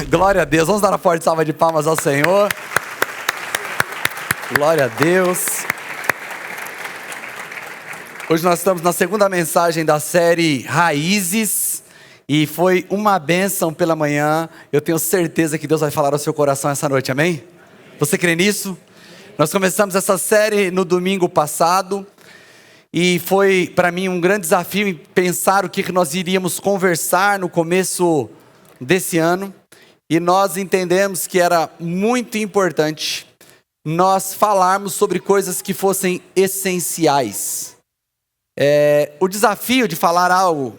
Glória a Deus. Vamos dar uma forte salva de palmas ao Senhor. Glória a Deus. Hoje nós estamos na segunda mensagem da série Raízes. E foi uma bênção pela manhã. Eu tenho certeza que Deus vai falar ao seu coração essa noite, amém? Você crê nisso? Nós começamos essa série no domingo passado. E foi para mim um grande desafio em pensar o que nós iríamos conversar no começo desse ano. E nós entendemos que era muito importante nós falarmos sobre coisas que fossem essenciais. O desafio de falar algo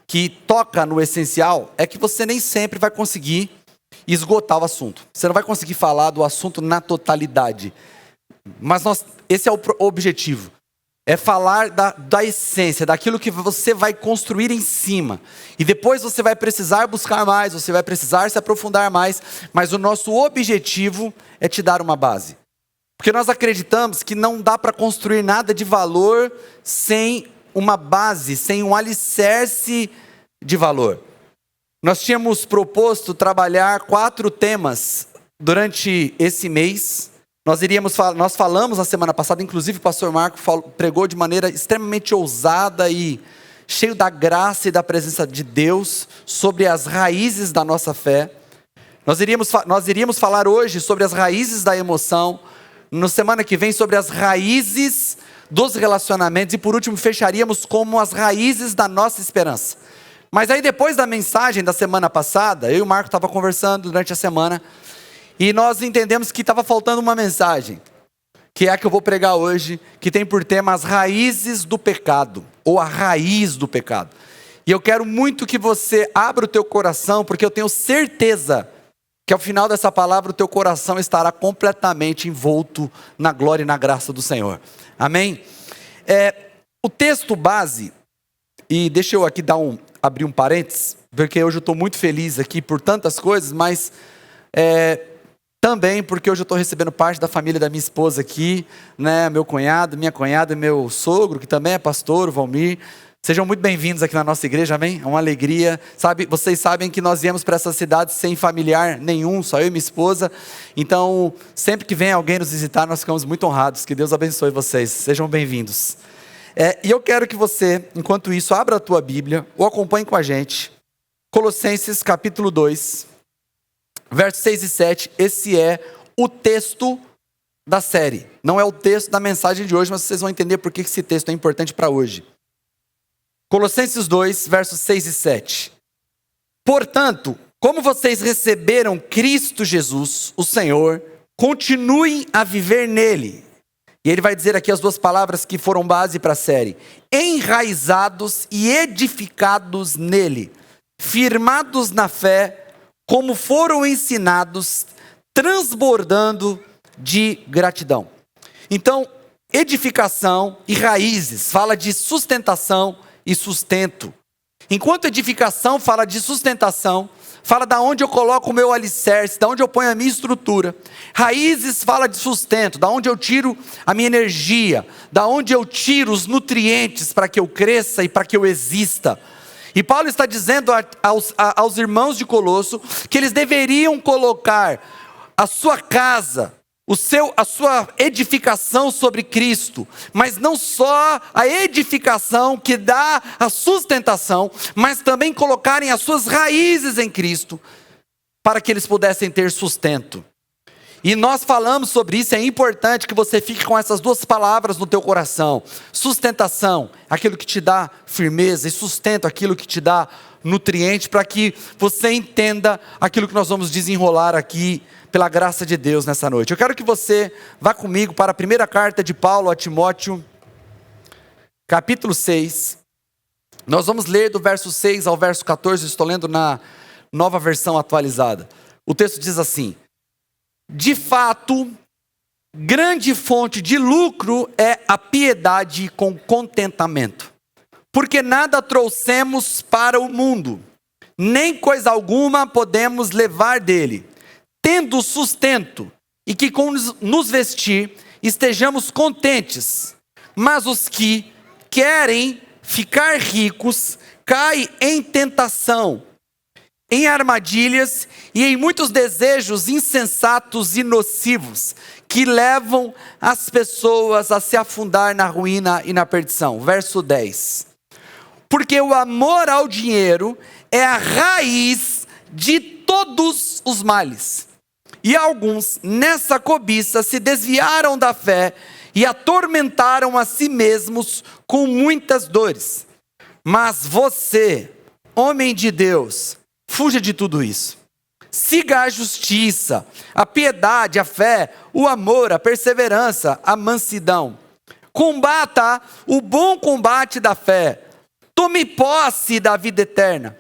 que toca no essencial é que você nem sempre vai conseguir esgotar o assunto. Você não vai conseguir falar do assunto na totalidade. Mas esse é o objetivo. É falar da essência, daquilo que você vai construir em cima. E depois você vai precisar buscar mais, você vai precisar se aprofundar mais. Mas o nosso objetivo é te dar uma base. Porque nós acreditamos que não dá para construir nada de valor sem uma base, sem um alicerce de valor. Nós tínhamos proposto trabalhar 4 temas durante esse mês. Nós falamos na semana passada, inclusive o pastor Marco pregou de maneira extremamente ousada e cheio da graça e da presença de Deus sobre as raízes da nossa fé. Nós iríamos falar hoje sobre as raízes da emoção, na semana que vem sobre as raízes dos relacionamentos e por último fecharíamos como as raízes da nossa esperança. Mas aí depois da mensagem da semana passada, eu e o Marco estavam conversando durante a semana, e nós entendemos que estava faltando uma mensagem, que é a que eu vou pregar hoje, que tem por tema as raízes do pecado, ou a raiz do pecado. E eu quero muito que você abra o teu coração, porque eu tenho certeza que ao final dessa palavra o teu coração estará completamente envolto na glória e na graça do Senhor. Amém? O texto base, e deixa eu aqui abrir um parênteses, porque hoje eu estou muito feliz aqui por tantas coisas, mas também porque hoje eu estou recebendo parte da família da minha esposa aqui, né? Meu cunhado, minha cunhada e meu sogro, que também é pastor, o Valmir. Sejam muito bem-vindos aqui na nossa igreja, amém? É uma alegria. Vocês sabem que nós viemos para essa cidade sem familiar nenhum, só eu e minha esposa. Então, sempre que vem alguém nos visitar, nós ficamos muito honrados. Que Deus abençoe vocês. Sejam bem-vindos. E eu quero que você, enquanto isso, abra a tua Bíblia ou acompanhe com a gente. Colossenses capítulo 2. Versos 6 e 7, esse é o texto da série. Não é o texto da mensagem de hoje, mas vocês vão entender por que esse texto é importante para hoje. Colossenses 2, versos 6 e 7. Portanto, como vocês receberam Cristo Jesus, o Senhor, continuem a viver nele. E ele vai dizer aqui as 2 palavras que foram base para a série. Enraizados e edificados nele, firmados na fé, como foram ensinados, transbordando de gratidão. Então, edificação e raízes, fala de sustentação e sustento. Enquanto edificação fala de sustentação, fala da onde eu coloco o meu alicerce, da onde eu ponho a minha estrutura. Raízes fala de sustento, da onde eu tiro a minha energia, da onde eu tiro os nutrientes para que eu cresça e para que eu exista. E Paulo está dizendo aos irmãos de Colosso que eles deveriam colocar a sua casa, a sua edificação sobre Cristo, mas não só a edificação que dá a sustentação, mas também colocarem as suas raízes em Cristo, para que eles pudessem ter sustento. E nós falamos sobre isso, é importante que você fique com essas 2 palavras no teu coração. Sustentação, aquilo que te dá firmeza, e sustento, aquilo que te dá nutriente, para que você entenda aquilo que nós vamos desenrolar aqui, pela graça de Deus nessa noite. Eu quero que você vá comigo para a primeira carta de Paulo a Timóteo, capítulo 6. Nós vamos ler do verso 6 ao verso 14, estou lendo na nova versão atualizada. O texto diz assim: de fato, grande fonte de lucro é a piedade com contentamento, porque nada trouxemos para o mundo, nem coisa alguma podemos levar dele. Tendo sustento e que com nos vestir estejamos contentes, mas os que querem ficar ricos caem em tentação em armadilhas e em muitos desejos insensatos e nocivos, que levam as pessoas a se afundar na ruína e na perdição. Verso 10. Porque o amor ao dinheiro é a raiz de todos os males. E alguns, nessa cobiça, se desviaram da fé e atormentaram a si mesmos com muitas dores. Mas você, homem de Deus, fuja de tudo isso. Siga a justiça, a piedade, a fé, o amor, a perseverança, a mansidão. Combata o bom combate da fé. Tome posse da vida eterna,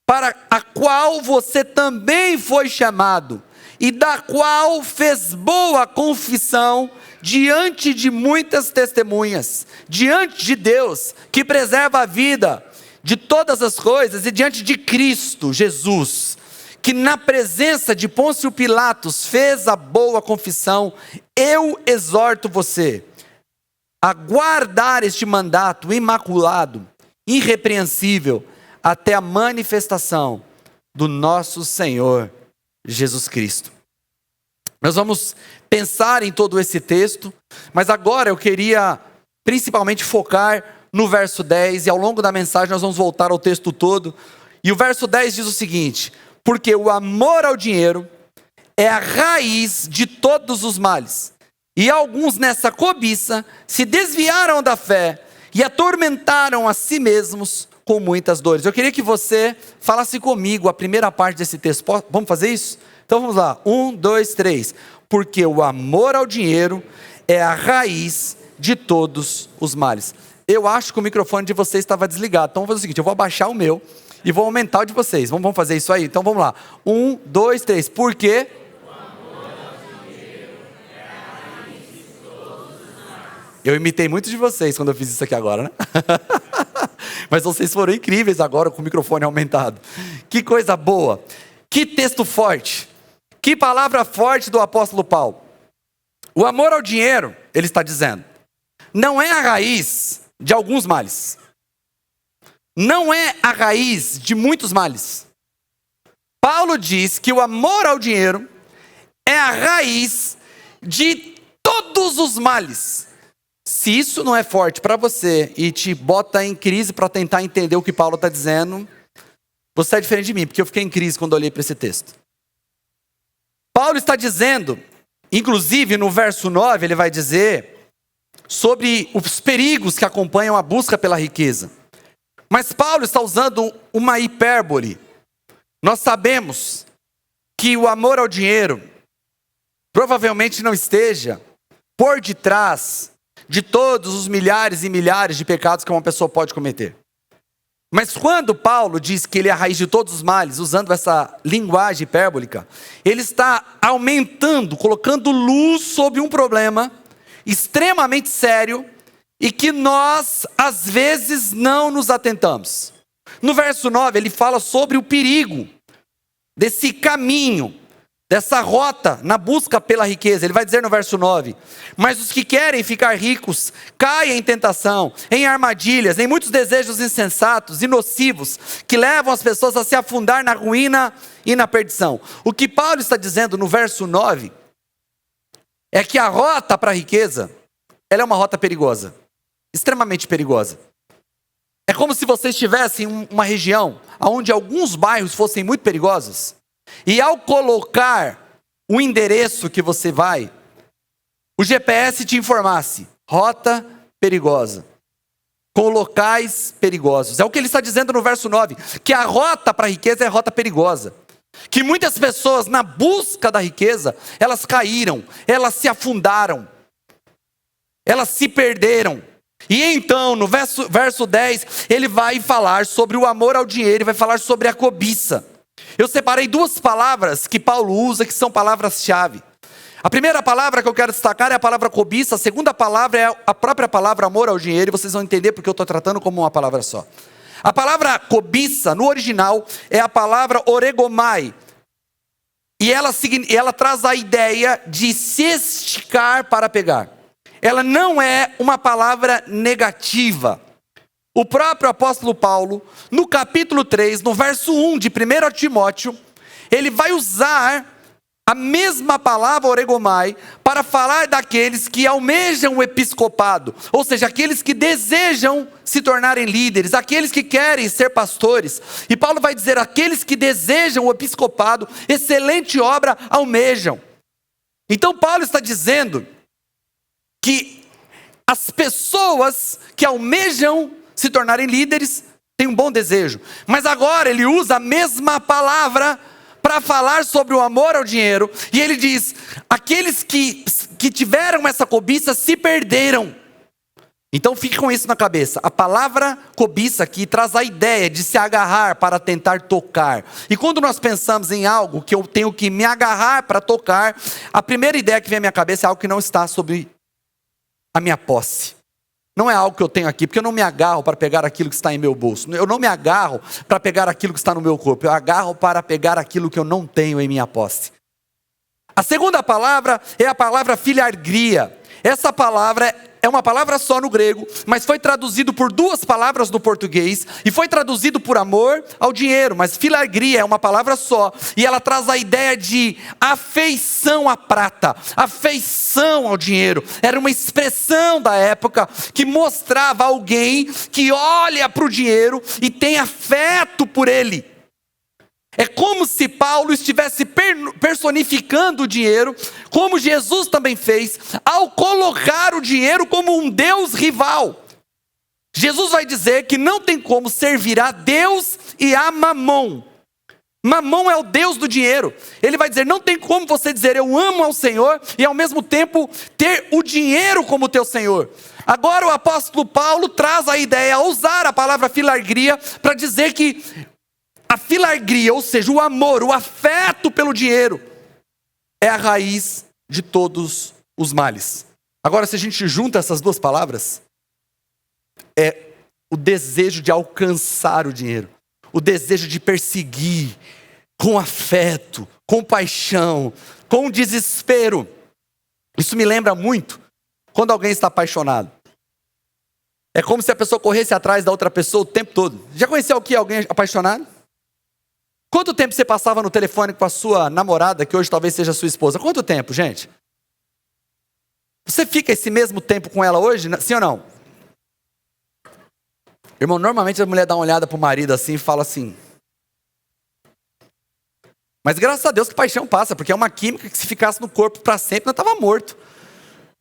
para a qual você também foi chamado, e da qual fez boa confissão diante de muitas testemunhas, diante de Deus, que preserva a vida de todas as coisas, e diante de Cristo Jesus, que na presença de Pôncio Pilatos fez a boa confissão. Eu exorto você a guardar este mandato imaculado, irrepreensível, até a manifestação do nosso Senhor Jesus Cristo. Nós vamos pensar em todo esse texto, mas agora eu queria principalmente focar no verso 10, e ao longo da mensagem nós vamos voltar ao texto todo. E o verso 10 diz o seguinte: porque o amor ao dinheiro é a raiz de todos os males, e alguns nessa cobiça se desviaram da fé e atormentaram a si mesmos com muitas dores. Eu queria que você falasse comigo a primeira parte desse texto. Vamos fazer isso? Então vamos lá, 1, 2, 3. Porque o amor ao dinheiro é a raiz de todos os males. Eu acho que o microfone de vocês estava desligado, então vamos fazer o seguinte: eu vou abaixar o meu e vou aumentar o de vocês. Vamos fazer isso aí? Então vamos lá, 1, 2, 3. Porque eu imitei muito de vocês quando eu fiz isso aqui agora, né? Mas vocês foram incríveis agora com o microfone aumentado. Que coisa boa. Que texto forte. Que palavra forte do apóstolo Paulo. O amor ao dinheiro, ele está dizendo, não é a raiz de alguns males. Não é a raiz de muitos males. Paulo diz que o amor ao dinheiro é a raiz de todos os males. Se isso não é forte para você e te bota em crise para tentar entender o que Paulo está dizendo, você é diferente de mim, porque eu fiquei em crise quando olhei para esse texto. Paulo está dizendo, inclusive no verso 9, ele vai dizer sobre os perigos que acompanham a busca pela riqueza. Mas Paulo está usando uma hipérbole. Nós sabemos que o amor ao dinheiro provavelmente não esteja por detrás de todos os milhares e milhares de pecados que uma pessoa pode cometer. Mas quando Paulo diz que ele é a raiz de todos os males, usando essa linguagem hipérbolica, ele está aumentando, colocando luz sobre um problema extremamente sério e que nós, às vezes, não nos atentamos. No verso 9, ele fala sobre o perigo desse caminho, dessa rota na busca pela riqueza. Ele vai dizer no verso 9: mas os que querem ficar ricos caem em tentação, em armadilhas, em muitos desejos insensatos e nocivos, que levam as pessoas a se afundar na ruína e na perdição. O que Paulo está dizendo no verso 9 é que a rota para a riqueza, ela é uma rota perigosa, extremamente perigosa. É como se você estivesse em uma região onde alguns bairros fossem muito perigosos, e ao colocar o endereço que você vai, o GPS te informasse: rota perigosa, com locais perigosos. É o que ele está dizendo no verso 9, que a rota para a riqueza é a rota perigosa. Que muitas pessoas na busca da riqueza, elas caíram, elas se afundaram, elas se perderam. E então, no verso 10, ele vai falar sobre o amor ao dinheiro, ele vai falar sobre a cobiça. Eu separei duas palavras que Paulo usa, que são palavras-chave. A primeira palavra que eu quero destacar é a palavra cobiça, a segunda palavra é a própria palavra amor ao dinheiro, e vocês vão entender porque eu estou tratando como uma palavra só. A palavra cobiça, no original, é a palavra oregomai, e ela traz a ideia de se esticar para pegar. Ela não é uma palavra negativa. o próprio apóstolo Paulo, no capítulo 3, no verso 1 de 1 Timóteo, ele vai usar a mesma palavra oregomai para falar daqueles que almejam o episcopado, ou seja, aqueles que desejam se tornarem líderes, aqueles que querem ser pastores. E Paulo vai dizer: aqueles que desejam o episcopado, excelente obra almejam. Então Paulo está dizendo que as pessoas que almejam se tornarem líderes têm um bom desejo, mas agora ele usa a mesma palavra para falar sobre o amor ao dinheiro, e ele diz: aqueles que tiveram essa cobiça se perderam. Então fique com isso na cabeça. A palavra cobiça aqui traz a ideia de se agarrar para tentar tocar. E quando nós pensamos em algo que eu tenho que me agarrar para tocar, a primeira ideia que vem à minha cabeça é algo que não está sobre a minha posse. Não é algo que eu tenho aqui, porque eu não me agarro para pegar aquilo que está em meu bolso. Eu não me agarro para pegar aquilo que está no meu corpo. Eu agarro para pegar aquilo que eu não tenho em minha posse. A segunda palavra é a palavra filargria. Essa palavra é uma palavra só no grego, mas foi traduzido por duas palavras no português, e foi traduzido por amor ao dinheiro, mas filargria é uma palavra só, e ela traz a ideia de afeição à prata, afeição ao dinheiro. Era uma expressão da época que mostrava alguém que olha para o dinheiro e tem afeto por ele. É como se Paulo estivesse personificando o dinheiro, como Jesus também fez, ao colocar o dinheiro como um Deus rival. Jesus vai dizer que não tem como servir a Deus e a Mamon. Mamon é o Deus do dinheiro. Ele vai dizer: não tem como você dizer eu amo ao Senhor e ao mesmo tempo ter o dinheiro como teu Senhor. Agora o apóstolo Paulo traz a ideia, a usar a palavra filargria, para dizer que a filargria, ou seja, o amor, o afeto pelo dinheiro, é a raiz de todos os males. Agora, se a gente junta essas duas palavras, é o desejo de alcançar o dinheiro, o desejo de perseguir, com afeto, com paixão, com desespero. Isso me lembra muito quando alguém está apaixonado. É como se a pessoa corresse atrás da outra pessoa o tempo todo. Já conheceu alguém apaixonado? Quanto tempo você passava no telefone com a sua namorada, que hoje talvez seja sua esposa? Quanto tempo, gente? Você fica esse mesmo tempo com ela hoje? Sim ou não? Irmão, normalmente a mulher dá uma olhada pro marido assim e fala assim. Mas graças a Deus que paixão passa, porque é uma química que se ficasse no corpo para sempre, não estava morto.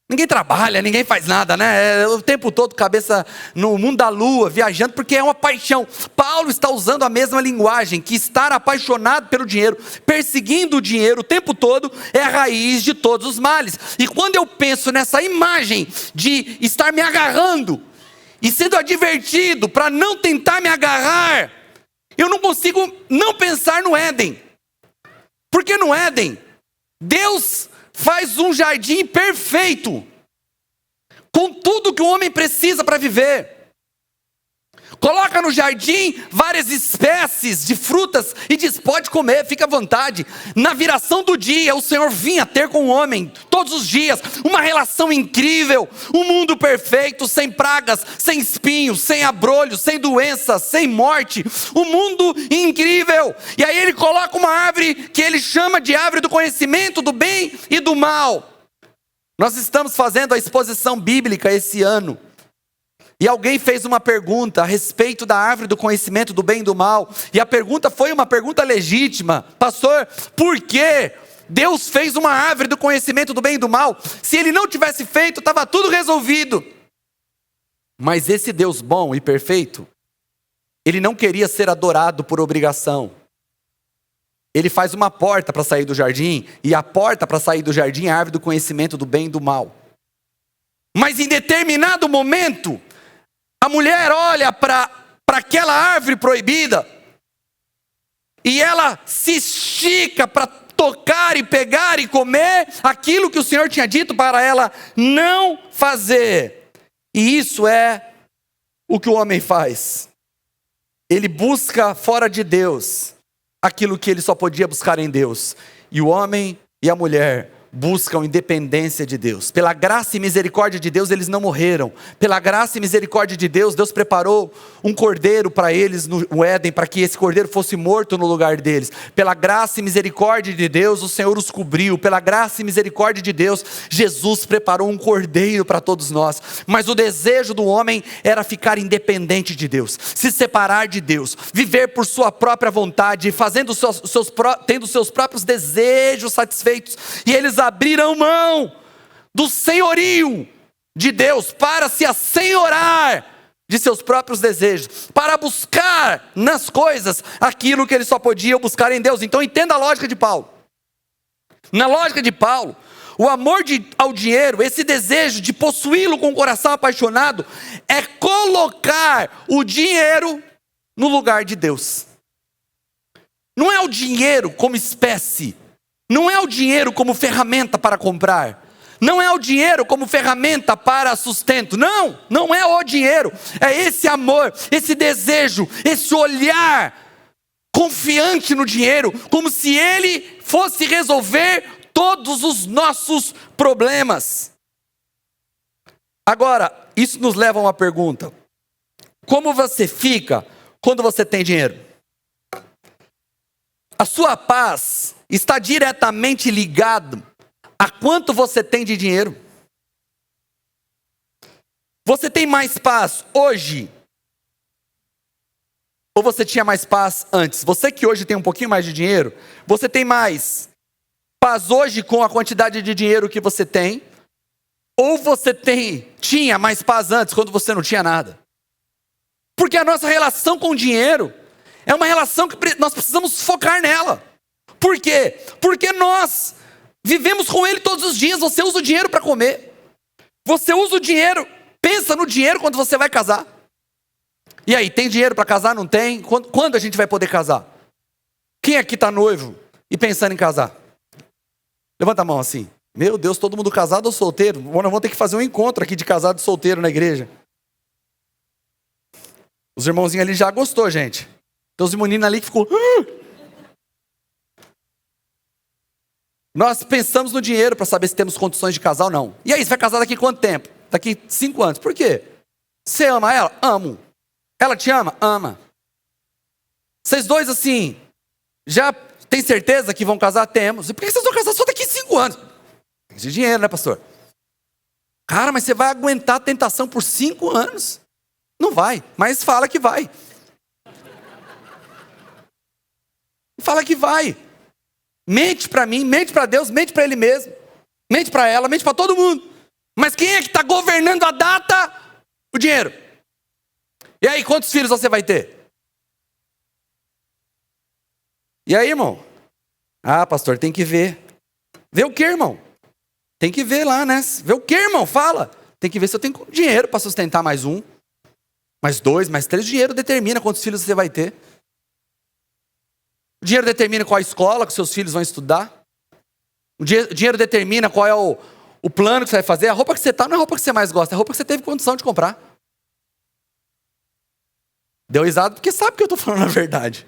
Ninguém trabalha, ninguém faz nada, né? É o tempo todo cabeça no mundo da lua, viajando, porque é uma paixão. Paulo está usando a mesma linguagem, que estar apaixonado pelo dinheiro, perseguindo o dinheiro o tempo todo, é a raiz de todos os males. E quando eu penso nessa imagem de estar me agarrando e sendo advertido para não tentar me agarrar, eu não consigo não pensar no Éden. Porque no Éden, Deus faz um jardim perfeito, com tudo que o homem precisa para viver. Coloca no jardim várias espécies de frutas e diz: pode comer, fica à vontade. Na viração do dia, o Senhor vinha ter com o homem, todos os dias, uma relação incrível, um mundo perfeito, sem pragas, sem espinhos, sem abrolhos, sem doenças, sem morte, um mundo incrível. E aí ele coloca uma árvore que ele chama de árvore do conhecimento do bem e do mal. Nós estamos fazendo a exposição bíblica esse ano. E alguém fez uma pergunta a respeito da árvore do conhecimento do bem e do mal. E a pergunta foi uma pergunta legítima. Pastor, por que Deus fez uma árvore do conhecimento do bem e do mal? Se ele não tivesse feito, estava tudo resolvido. Mas esse Deus bom e perfeito, ele não queria ser adorado por obrigação. Ele faz uma porta para sair do jardim, e a porta para sair do jardim é a árvore do conhecimento do bem e do mal. Mas em determinado momento, a mulher olha para aquela árvore proibida e ela se estica para tocar e pegar e comer aquilo que o Senhor tinha dito para ela não fazer. E isso é o que o homem faz. Ele busca fora de Deus aquilo que ele só podia buscar em Deus. E o homem e a mulher buscam independência de Deus. Pela graça e misericórdia de Deus, eles não morreram. Pela graça e misericórdia de Deus, Deus preparou um cordeiro para eles no Éden, para que esse cordeiro fosse morto no lugar deles. Pela graça e misericórdia de Deus, o Senhor os cobriu. Pela graça e misericórdia de Deus, Jesus preparou um cordeiro para todos nós. Mas o desejo do homem era ficar independente de Deus, se separar de Deus, viver por sua própria vontade, tendo seus próprios desejos satisfeitos. E eles abriram mão do senhorio de Deus para se assenhorar de seus próprios desejos, para buscar nas coisas aquilo que eles só podiam buscar em Deus. Então entenda a lógica de Paulo. Na lógica de Paulo, o amor ao dinheiro, esse desejo de possuí-lo com o coração apaixonado, é colocar o dinheiro no lugar de Deus. Não é o dinheiro como espécie, não é o dinheiro como ferramenta para comprar, não é o dinheiro como ferramenta para sustento, não é o dinheiro, é esse amor, esse desejo, esse olhar confiante no dinheiro, como se ele fosse resolver todos os nossos problemas. Agora, isso nos leva a uma pergunta: como você fica quando você tem dinheiro? A sua paz está diretamente ligado a quanto você tem de dinheiro. Você tem mais paz hoje? Ou você tinha mais paz antes? Você que hoje tem um pouquinho mais de dinheiro, você tem mais paz hoje com a quantidade de dinheiro que você tem? Ou você tinha mais paz antes, quando você não tinha nada? Porque a nossa relação com o dinheiro é uma relação que nós precisamos focar nela. Por quê? Porque nós vivemos com ele todos os dias. Você usa o dinheiro para comer. Você usa o dinheiro, pensa no dinheiro quando você vai casar. E aí, tem dinheiro para casar? Não tem? Quando a gente vai poder casar? Quem aqui está noivo e pensando em casar? Levanta a mão assim. Meu Deus, todo mundo casado ou solteiro? Nós vamos ter que fazer um encontro aqui de casado e solteiro na igreja. Os irmãozinhos ali já gostou, gente. Então os meninos ali que ficou... Nós pensamos no dinheiro para saber se temos condições de casar ou não. E aí, você vai casar daqui quanto tempo? Daqui 5 anos. Por quê? Você ama ela? Amo. Ela te ama? Ama. Vocês dois assim, já tem certeza que vão casar? Temos. E por que vocês vão casar só daqui 5 anos? Tem de dinheiro, né, pastor? Cara, mas você vai aguentar a tentação por 5 anos? Não vai, mas fala que vai. Fala que vai. Mente para mim, mente para Deus, mente para ele mesmo. Mente para ela, mente para todo mundo. Mas quem é que está governando a data? O dinheiro. E aí, quantos filhos você vai ter? E aí, irmão? Ah, pastor, tem que ver. Ver o que, irmão? Tem que ver lá, né? Ver o que, irmão? Fala. Tem que ver se eu tenho dinheiro para sustentar mais 1, mais 2, mais 3. O dinheiro determina quantos filhos você vai ter. O dinheiro determina qual a escola que seus filhos vão estudar. O dinheiro determina qual é o plano que você vai fazer. A roupa que você está não é a roupa que você mais gosta, é a roupa que você teve condição de comprar. Deu risada porque sabe que eu estou falando a verdade.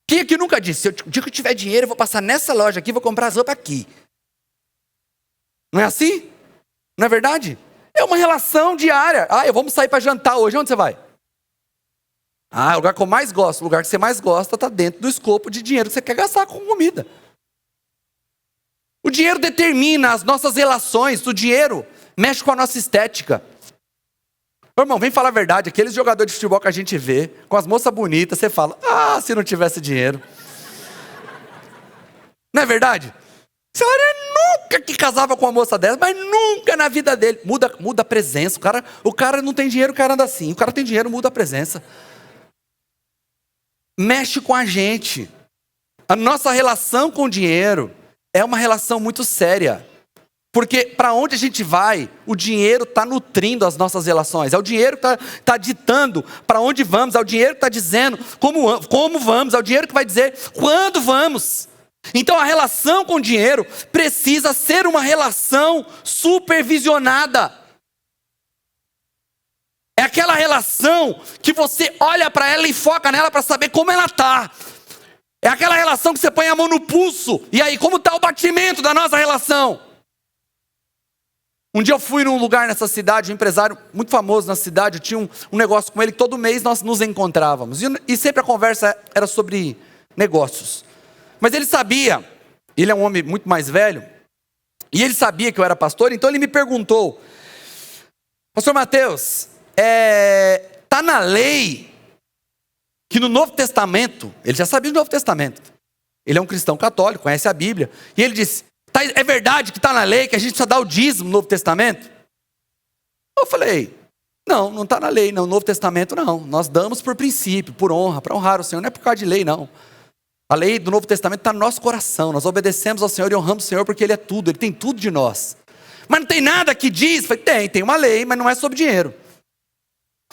Quem aqui nunca disse, o dia que eu tiver dinheiro, eu vou passar nessa loja aqui e vou comprar as roupas aqui. Não é assim? Não é verdade? É uma relação diária. Ah, vamos sair para jantar hoje. Onde você vai? Ah, o lugar que eu mais gosto, o lugar que você mais gosta está dentro do escopo de dinheiro que você quer gastar com comida. O dinheiro determina as nossas relações, o dinheiro mexe com a nossa estética. Meu irmão, vem falar a verdade, aqueles jogadores de futebol que a gente vê, com as moças bonitas, você fala, se não tivesse dinheiro. Não é verdade? Você olha, nunca que casava com uma moça dessa, mas nunca na vida dele. Muda a presença, o cara não tem dinheiro, o cara anda assim. O cara tem dinheiro, muda a presença. Mexe com a gente. A nossa relação com o dinheiro é uma relação muito séria. Porque para onde a gente vai, o dinheiro está nutrindo as nossas relações. É o dinheiro que está ditando para onde vamos. É o dinheiro que está dizendo como vamos. É o dinheiro que vai dizer quando vamos. Então a relação com o dinheiro precisa ser uma relação supervisionada. É aquela relação que você olha para ela e foca nela para saber como ela está. É aquela relação que você põe a mão no pulso. E aí, como está o batimento da nossa relação? Um dia eu fui num lugar nessa cidade, um empresário muito famoso na cidade, eu tinha um negócio com ele, que todo mês nós nos encontrávamos. E sempre a conversa era sobre negócios. Mas ele sabia, ele é um homem muito mais velho, e ele sabia que eu era pastor, então ele me perguntou: Pastor Mateus, está na lei que no Novo Testamento, ele já sabia do Novo Testamento, ele é um cristão católico, conhece a Bíblia, e ele disse: é verdade que está na lei que a gente precisa dar o dízimo no Novo Testamento? Eu falei: não está na lei, não, no Novo Testamento não, nós damos por princípio, por honra, para honrar o Senhor, não é por causa de lei não. A lei do Novo Testamento está no nosso coração, nós obedecemos ao Senhor e honramos o Senhor porque Ele é tudo, Ele tem tudo de nós. Mas não tem nada que diz? Eu falei: tem uma lei, mas não é sobre dinheiro.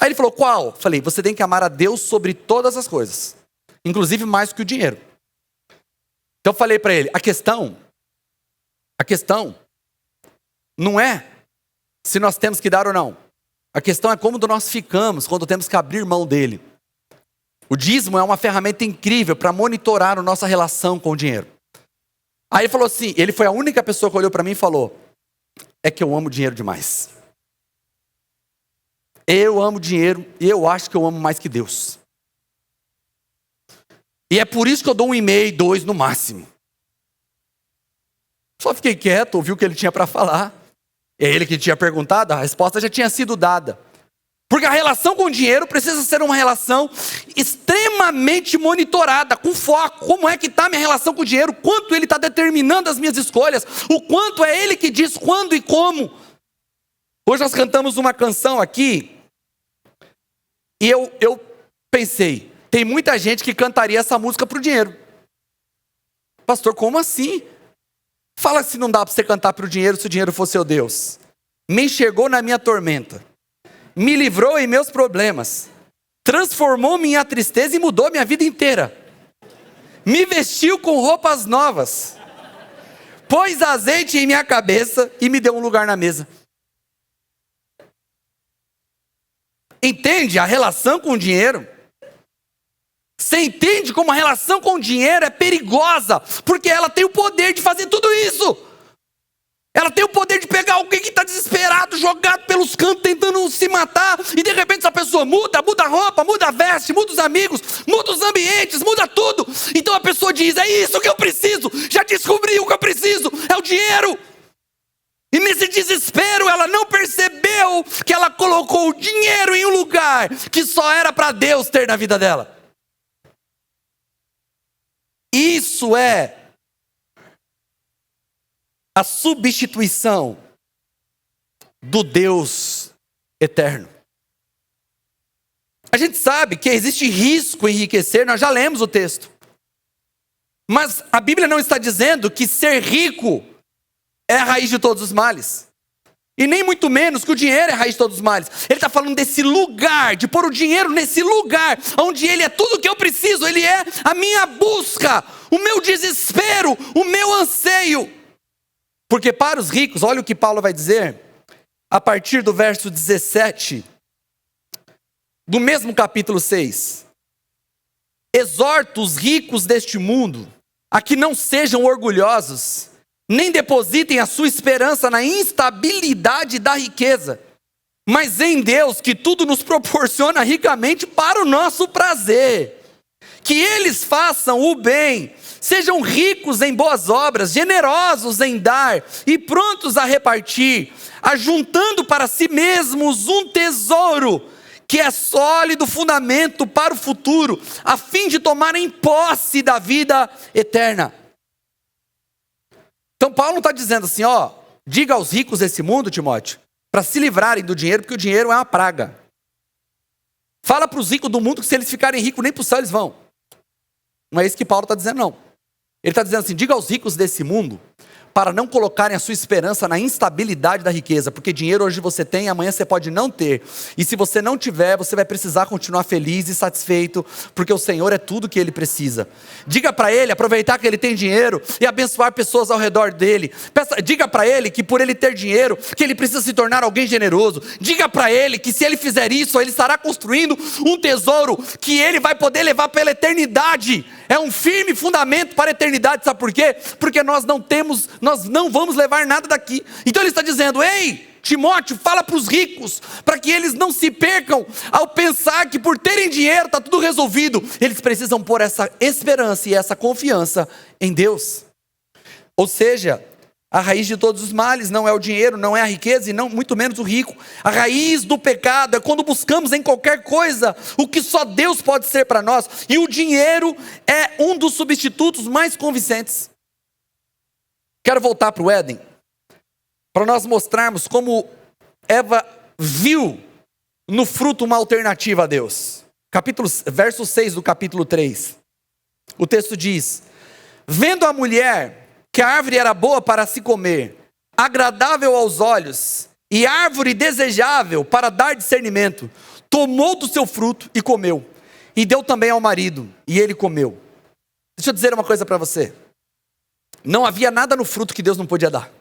Aí ele falou: qual? Eu falei: você tem que amar a Deus sobre todas as coisas, inclusive mais que o dinheiro. Então eu falei para ele: a questão não é se nós temos que dar ou não. A questão é como nós ficamos quando temos que abrir mão dele. O dízimo é uma ferramenta incrível para monitorar a nossa relação com o dinheiro. Aí ele falou assim, ele foi a única pessoa que olhou para mim e falou: é que eu amo dinheiro demais. Eu amo dinheiro e eu acho que eu amo mais que Deus. E é por isso que eu dou 1,5, 2 no máximo. Só fiquei quieto, ouvi o que ele tinha para falar. É ele que tinha perguntado, a resposta já tinha sido dada. Porque a relação com o dinheiro precisa ser uma relação extremamente monitorada, com foco. Como é que está a minha relação com o dinheiro? Quanto ele está determinando as minhas escolhas? O quanto é ele que diz quando e como? Hoje nós cantamos uma canção aqui, e eu pensei, tem muita gente que cantaria essa música para o dinheiro. Pastor, como assim? Fala se não dá para você cantar para o dinheiro se o dinheiro fosse seu Deus. Me enxergou na minha tormenta, me livrou em meus problemas, transformou minha tristeza e mudou minha vida inteira. Me vestiu com roupas novas, pôs azeite em minha cabeça e me deu um lugar na mesa. Entende a relação com o dinheiro? Você entende como a relação com o dinheiro é perigosa, porque ela tem o poder de fazer tudo isso. Ela tem o poder de pegar alguém que está desesperado, jogado pelos cantos, tentando se matar, e de repente essa pessoa muda a roupa, muda a veste, muda os amigos, muda os ambientes, muda tudo. Então a pessoa diz: é isso que eu preciso, já descobri o que eu preciso, é o dinheiro. E nesse desespero ela não percebeu que ela colocou o dinheiro em um lugar que só era para Deus ter na vida dela. Isso é a substituição do Deus eterno. A gente sabe que existe risco em enriquecer, nós já lemos o texto. Mas a Bíblia não está dizendo que ser rico é a raiz de todos os males. E nem muito menos que o dinheiro é a raiz de todos os males. Ele está falando desse lugar, de pôr o dinheiro nesse lugar, onde ele é tudo o que eu preciso, ele é a minha busca, o meu desespero, o meu anseio. Porque para os ricos, olha o que Paulo vai dizer, a partir do verso 17, do mesmo capítulo 6. Exorto os ricos deste mundo a que não sejam orgulhosos, nem depositem a sua esperança na instabilidade da riqueza, mas em Deus, que tudo nos proporciona ricamente para o nosso prazer. Que eles façam o bem, sejam ricos em boas obras, generosos em dar e prontos a repartir, ajuntando para si mesmos um tesouro que é sólido fundamento para o futuro, a fim de tomarem posse da vida eterna. Então Paulo não está dizendo assim, diga aos ricos desse mundo, Timóteo, para se livrarem do dinheiro, porque o dinheiro é uma praga. Fala para os ricos do mundo que se eles ficarem ricos, nem para o céu eles vão. Não é isso que Paulo está dizendo, não. Ele está dizendo assim, diga aos ricos desse mundo, para não colocarem a sua esperança na instabilidade da riqueza, porque dinheiro hoje você tem, amanhã você pode não ter, e se você não tiver, você vai precisar continuar feliz e satisfeito, porque o Senhor é tudo que Ele precisa. Diga para ele aproveitar que ele tem dinheiro e abençoar pessoas ao redor dele. Diga para ele que por ele ter dinheiro, que ele precisa se tornar alguém generoso. Diga para ele que se ele fizer isso, ele estará construindo um tesouro que ele vai poder levar pela eternidade. é um firme fundamento para a eternidade. Sabe por quê? Porque nós não vamos levar nada daqui. Então ele está dizendo: ei, Timóteo, fala para os ricos, para que eles não se percam ao pensar que por terem dinheiro está tudo resolvido. Eles precisam pôr essa esperança e essa confiança em Deus. Ou seja, a raiz de todos os males não é o dinheiro, não é a riqueza e não muito menos o rico. A raiz do pecado é quando buscamos em qualquer coisa o que só Deus pode ser para nós. E o dinheiro é um dos substitutos mais convincentes. Quero voltar para o Éden, para nós mostrarmos como Eva viu no fruto uma alternativa a Deus. Verso 6 do capítulo 3. O texto diz: vendo a mulher que a árvore era boa para se comer, agradável aos olhos, e árvore desejável para dar discernimento, tomou do seu fruto e comeu, e deu também ao marido, e ele comeu. Deixa eu dizer uma coisa para você: não havia nada no fruto que Deus não podia dar.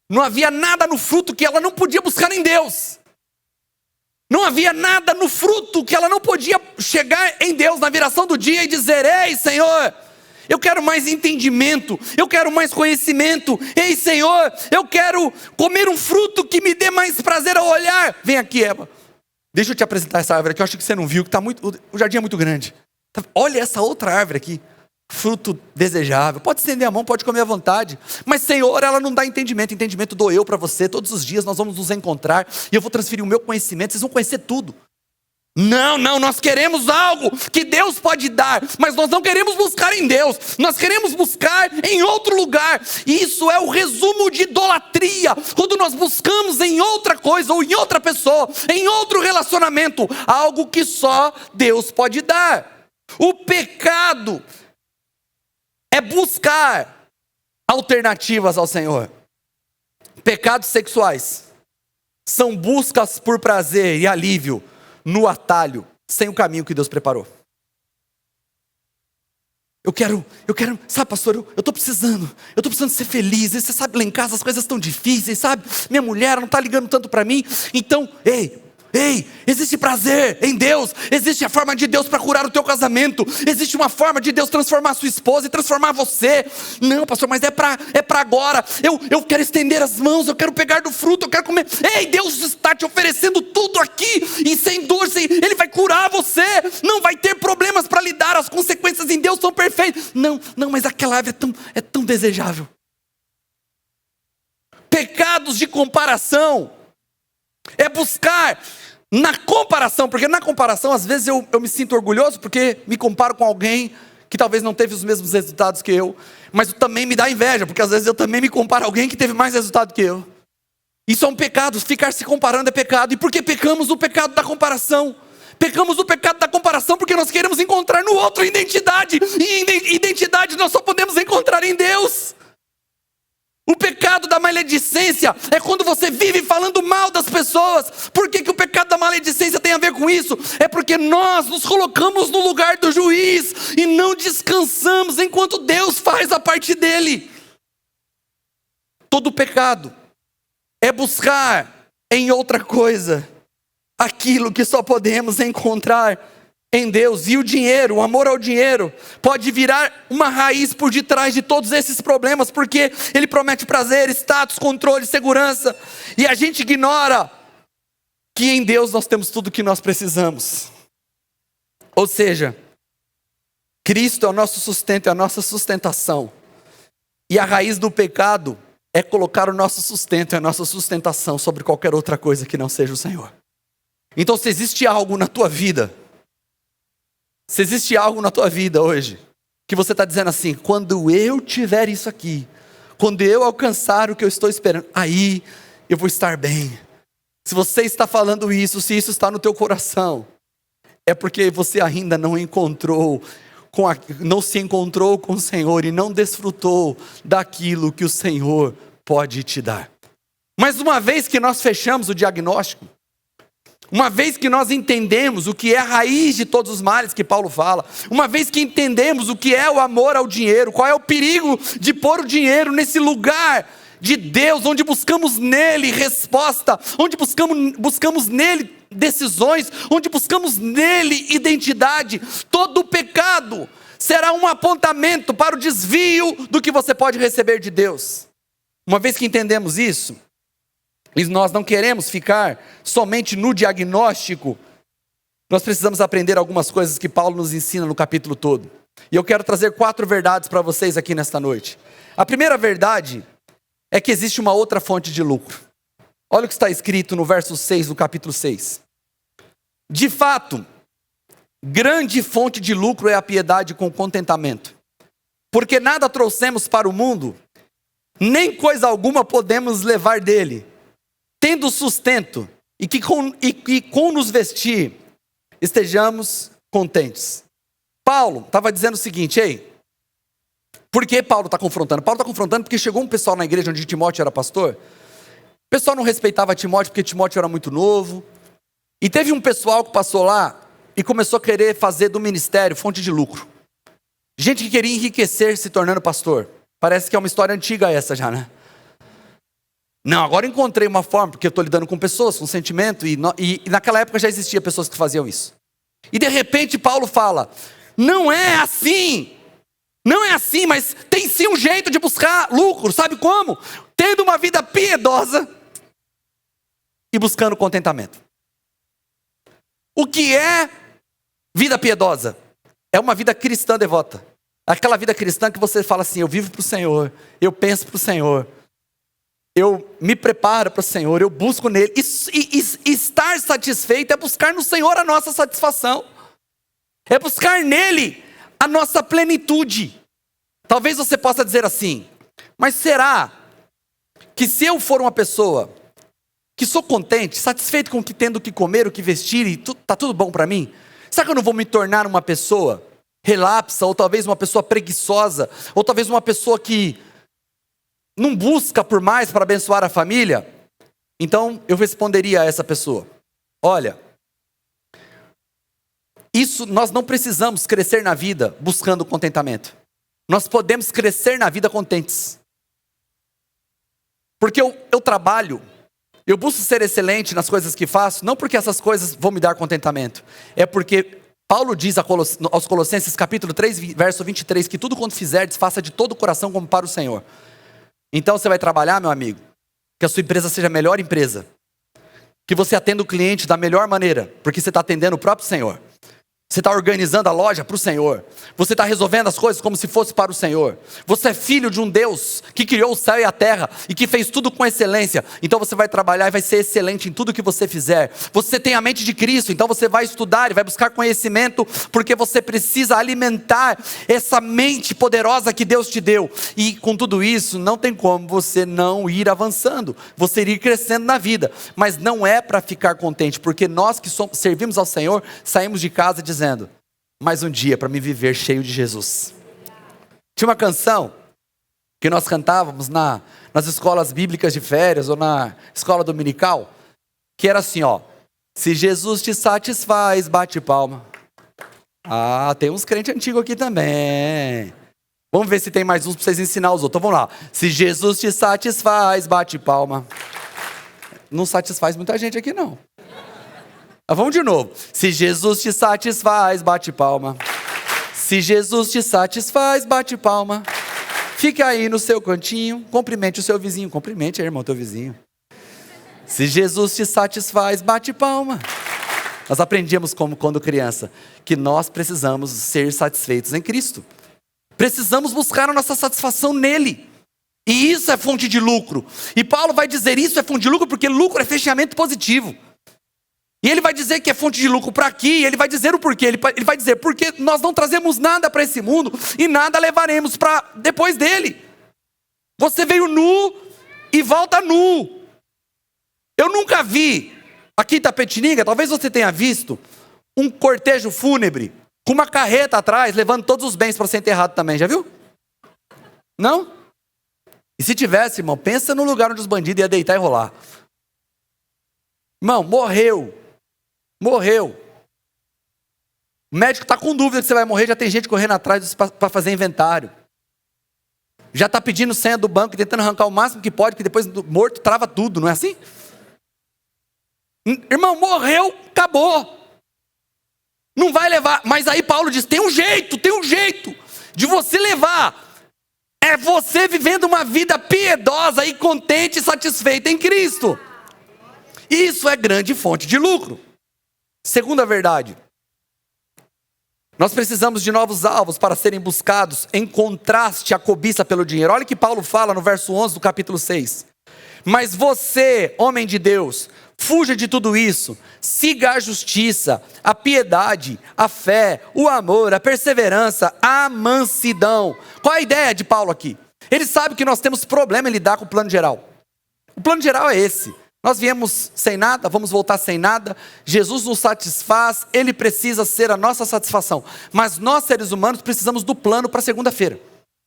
Não havia nada no fruto que ela não podia buscar em Deus. Não havia nada no fruto que ela não podia chegar em Deus na viração do dia e dizer: ei, Senhor, eu quero mais entendimento, eu quero mais conhecimento. Ei, Senhor, eu quero comer um fruto que me dê mais prazer ao olhar. Vem aqui, Eva, deixa eu te apresentar essa árvore aqui. Eu acho que você não viu, que o jardim é muito grande. Olha essa outra árvore aqui, fruto desejável. Pode estender a mão, pode comer à vontade. Mas, Senhor, ela não dá entendimento. Entendimento dou eu para você. Todos os dias nós vamos nos encontrar e eu vou transferir o meu conhecimento. Vocês vão conhecer tudo. Não, nós queremos algo que Deus pode dar, mas nós não queremos buscar em Deus, nós queremos buscar em outro lugar. E isso é o resumo de idolatria, quando nós buscamos em outra coisa, ou em outra pessoa, em outro relacionamento, algo que só Deus pode dar. O pecado é buscar alternativas ao Senhor. Pecados sexuais são buscas por prazer e alívio no atalho, sem o caminho que Deus preparou. Eu quero, sabe, pastor, eu estou precisando ser feliz. E você sabe, lá em casa as coisas estão difíceis, sabe? Minha mulher não está ligando tanto para mim. Então, ei, existe prazer em Deus, existe a forma de Deus para curar o teu casamento, existe uma forma de Deus transformar a sua esposa e transformar você. Não, pastor, mas é para agora. Eu quero estender as mãos, eu quero pegar do fruto, eu quero comer. Ei, Deus está te oferecendo tudo aqui, e sem dor, Ele vai curar você, não vai ter problemas para lidar, as consequências em Deus são perfeitas. Não, mas aquela árvore é tão desejável. Pecados de comparação é buscar na comparação, porque na comparação às vezes eu me sinto orgulhoso porque me comparo com alguém que talvez não teve os mesmos resultados que eu, mas também me dá inveja, porque às vezes eu também me comparo a alguém que teve mais resultado que eu. Isso é um pecado, ficar se comparando é pecado. E por que pecamos o pecado da comparação? Pecamos o pecado da comparação porque nós queremos encontrar no outro identidade, e identidade nós só podemos encontrar em Deus. O pecado da maledicência é quando você vive falando mal das pessoas. Por que o pecado da maledicência tem a ver com isso? É porque nós nos colocamos no lugar do juiz e não descansamos enquanto Deus faz a parte dele. Todo pecado é buscar em outra coisa aquilo que só podemos encontrar em Deus. E o dinheiro, o amor ao dinheiro, pode virar uma raiz por detrás de todos esses problemas, porque ele promete prazer, status, controle, segurança, e a gente ignora que em Deus nós temos tudo o que nós precisamos. Ou seja, Cristo é o nosso sustento, é a nossa sustentação, e a raiz do pecado é colocar o nosso sustento e a nossa sustentação sobre qualquer outra coisa que não seja o Senhor. Então, se existe algo na tua vida, hoje, que você está dizendo assim: quando eu tiver isso aqui, quando eu alcançar o que eu estou esperando, aí eu vou estar bem. Se você está falando isso, se isso está no teu coração, é porque você ainda não se encontrou com o Senhor e não desfrutou daquilo que o Senhor pode te dar. Mas uma vez que nós fechamos o diagnóstico, uma vez que nós entendemos o que é a raiz de todos os males que Paulo fala, uma vez que entendemos o que é o amor ao dinheiro, qual é o perigo de pôr o dinheiro nesse lugar de Deus, onde buscamos nele resposta, onde buscamos nele decisões, onde buscamos nele identidade, todo pecado será um apontamento para o desvio do que você pode receber de Deus. Uma vez que entendemos isso, e nós não queremos ficar somente no diagnóstico, nós precisamos aprender algumas coisas que Paulo nos ensina no capítulo todo. E eu quero trazer 4 verdades para vocês aqui nesta noite. A primeira verdade é que existe uma outra fonte de lucro. Olha o que está escrito no verso 6 do capítulo 6. De fato, grande fonte de lucro é a piedade com contentamento. Porque nada trouxemos para o mundo, nem coisa alguma podemos levar dele. Tendo sustento e com nos vestir, estejamos contentes. Paulo estava dizendo o seguinte, por que Paulo está confrontando? Paulo está confrontando porque chegou um pessoal na igreja onde Timóteo era pastor. O pessoal não respeitava Timóteo porque Timóteo era muito novo. E teve um pessoal que passou lá e começou a querer fazer do ministério fonte de lucro. Gente que queria enriquecer se tornando pastor. Parece que é uma história antiga essa já, né? Não, agora encontrei uma forma, porque eu estou lidando com pessoas, com sentimento, e naquela época já existia pessoas que faziam isso. E de repente Paulo fala, não é assim, mas tem sim um jeito de buscar lucro, sabe como? Tendo uma vida piedosa e buscando contentamento. O que é vida piedosa? É uma vida cristã devota. Aquela vida cristã que você fala assim, eu vivo para o Senhor, eu penso para o Senhor, eu me preparo para o Senhor, eu busco nele. E estar satisfeito é buscar no Senhor a nossa satisfação. É buscar nele a nossa plenitude. Talvez você possa dizer assim, mas será que se eu for uma pessoa que sou contente, satisfeito com o que tendo o que comer, o que vestir, e está tudo bom para mim? Será que eu não vou me tornar uma pessoa relapsa, ou talvez uma pessoa preguiçosa, ou talvez uma pessoa que não busca por mais para abençoar a família? Então eu responderia a essa pessoa, olha, nós não precisamos crescer na vida buscando contentamento. Nós podemos crescer na vida contentes. Porque eu trabalho, eu busco ser excelente nas coisas que faço, não porque essas coisas vão me dar contentamento. É porque Paulo diz aos Colossenses capítulo 3, verso 23, que tudo quanto fizerdes, faça de todo o coração como para o Senhor. Então você vai trabalhar, meu amigo, que a sua empresa seja a melhor empresa, que você atenda o cliente da melhor maneira, porque você está atendendo o próprio Senhor. Você está organizando a loja para o Senhor. Você está resolvendo as coisas como se fosse para o Senhor. Você é filho de um Deus que criou o céu e a terra e que fez tudo com excelência. Então você vai trabalhar e vai ser excelente em tudo que você fizer. Você tem a mente de Cristo, então você vai estudar e vai buscar conhecimento, porque você precisa alimentar essa mente poderosa que Deus te deu. E com tudo isso, não tem como você não ir avançando. Você ir crescendo na vida. Mas não é para ficar contente, porque nós que servimos ao Senhor, saímos de casa dizendo, mais um dia para me viver cheio de Jesus. Tinha uma canção que nós cantávamos nas escolas bíblicas de férias ou na escola dominical, que era assim, se Jesus te satisfaz, bate palma. Ah, tem uns crentes antigos aqui também. Vamos ver se tem mais uns para vocês ensinar os outros. Então vamos lá. Se Jesus te satisfaz, bate palma. Não satisfaz muita gente aqui não. Vamos de novo. Se Jesus te satisfaz, bate palma. Se Jesus te satisfaz, bate palma. Fica aí no seu cantinho, cumprimente o seu vizinho. Cumprimente, irmão, teu vizinho. Se Jesus te satisfaz, bate palma. Nós aprendíamos quando criança, que nós precisamos ser satisfeitos em Cristo. Precisamos buscar a nossa satisfação nele. E isso é fonte de lucro. E Paulo vai dizer, isso é fonte de lucro, porque lucro é fechamento positivo. E ele vai dizer que é fonte de lucro para aqui, e ele vai dizer o porquê. Ele vai dizer, porque nós não trazemos nada para esse mundo, e nada levaremos para depois dele. Você veio nu, e volta nu. Eu nunca vi, aqui em Itapetininga, talvez você tenha visto, um cortejo fúnebre, com uma carreta atrás, levando todos os bens para ser enterrado também, já viu? Não? E se tivesse, irmão, pensa no lugar onde os bandidos iam deitar e rolar. Irmão, morreu. O médico está com dúvida que você vai morrer, já tem gente correndo atrás para fazer inventário. já está pedindo senha do banco, tentando arrancar o máximo que pode, que depois do morto trava tudo, não é assim? Irmão, morreu, acabou. Não vai levar. Mas aí Paulo diz, tem um jeito de você levar. É você vivendo uma vida piedosa e contente e satisfeita em Cristo. Isso é grande fonte de lucro. Segunda verdade. Nós precisamos de novos alvos para serem buscados em contraste à cobiça pelo dinheiro. Olha o que Paulo fala no verso 11 do capítulo 6. Mas você, homem de Deus, fuja de tudo isso, siga a justiça, a piedade, a fé, o amor, a perseverança, a mansidão. Qual é a ideia de Paulo aqui? Ele sabe que nós temos problema em lidar com o plano geral. O plano geral é esse. Nós viemos sem nada, vamos voltar sem nada. Jesus nos satisfaz, Ele precisa ser a nossa satisfação. Mas nós, seres humanos, precisamos do plano para segunda-feira.